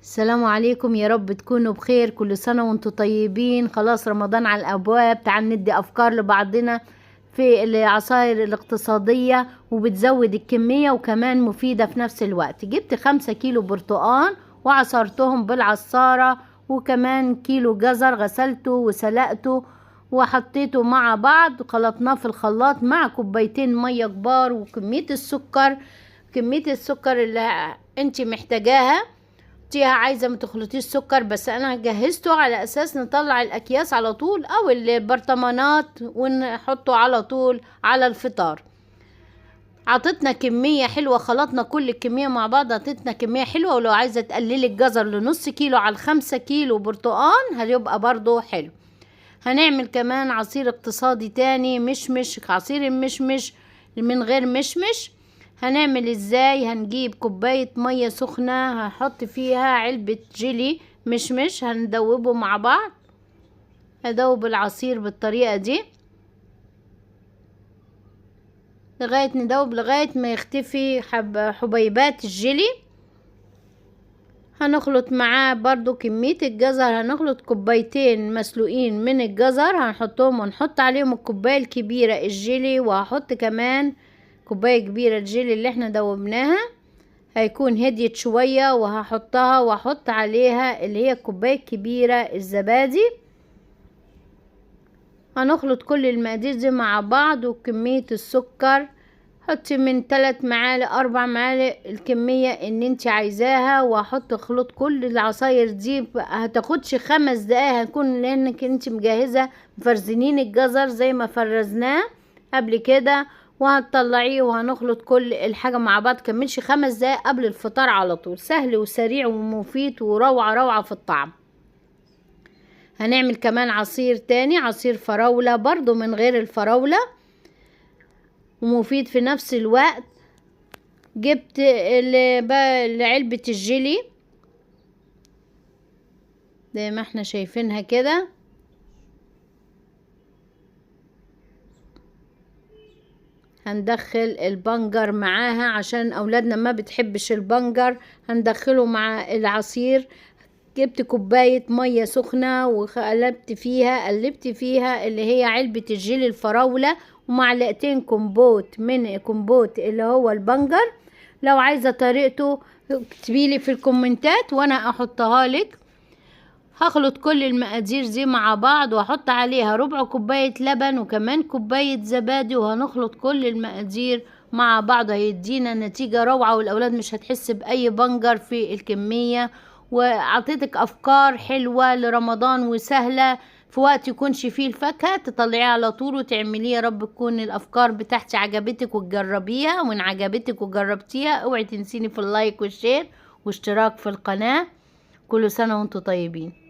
السلام عليكم، يا رب تكونوا بخير. كل سنة وانتم طيبين. خلاص رمضان على الابواب. تعال ندي افكار لبعضنا في العصائر الاقتصادية وبتزود الكمية وكمان مفيدة في نفس الوقت. جبت 5 كيلو برتقان وعصرتهم بالعصارة، وكمان كيلو جزر غسلته وسلقته وحطيته مع بعض، خلطناه في الخلاط مع كوبايتين مية كبار. وكمية السكر اللي انت محتاجاها عايزه ما تخلطيش سكر، بس انا جهزته على اساس نطلع الاكياس على طول او البرطمانات ونحطه على طول على الفطار. عطتنا كميه حلوه، خلطنا كل الكميه مع بعض، عطتنا كميه حلوه. ولو عايزه تقللي الجزر لنص كيلو على 5 كيلو برتقان هيبقى برضو حلو. هنعمل كمان عصير اقتصادي تاني، مشمش، عصير المشمش من غير مشمش. هنعمل ازاي؟ هنجيب كوباية مية سخنة، هحط فيها علبة جيلي مشمش، هندوبه مع بعض. هدوب العصير بالطريقة دي لغاية ما يختفي حبيبات الجيلي. هنخلط معاه برضو كمية الجزر، هنخلط كوبايتين مسلوقين من الجزر هنحطهم، ونحط عليهم الكوباية الكبيرة الجيلي، وهحط كمان كوباية كبيرة الجيلي اللي احنا دوبناها. هيكون هديت شوية وهحطها، واحط عليها اللي هي الكوباية الكبيرة الزبادي. هنخلط كل المقادير دي مع بعض. وكمية السكر حطي من 3 معالق 4 معالق الكمية ان انت عايزاها. واحط خلط كل العصاير دي، هتاخدش 5 دقايق هنكون، لانك انت مجهزة مفرزنين الجزر زي ما فرزناه قبل كده. وهتطلعيه وهنخلط كل الحاجة مع بعض. كملش 5 دقايق قبل الفطار على طول. سهل وسريع ومفيد وروعة في الطعم. هنعمل كمان عصير تاني، عصير فراولة برضو من غير الفراولة ومفيد في نفس الوقت. جبت علبة الجيلي زي ما احنا شايفينها كده. هندخل البنجر معاها عشان اولادنا ما بتحبش البنجر، هندخله مع العصير. جبت كوباية مية سخنة وقلبت فيها اللي هي علبة الجيلي الفراولة، ومعلقتين كومبوت من كومبوت اللي هو البنجر. لو عايزة طريقته اكتبيلي في الكومنتات وانا احطها لك. هخلط كل المقادير دي مع بعض، واحط عليها ربع كوباية لبن وكمان كوباية زبادي، وهنخلط كل المقادير مع بعض. هيدينا نتيجة روعة، والاولاد مش هتحس باي بنجر في الكمية. وعطيتك افكار حلوة لرمضان وسهلة في وقت يكونش فيه الفاكهة، تطلعيها على طول وتعمليه. يا رب تكون الافكار بتاعتي عجبتك وتجربيها. وان عجبتك وجربتيها اوعي تنسيني في اللايك والشير واشتراك في القناة. كل سنة وانتم طيبين.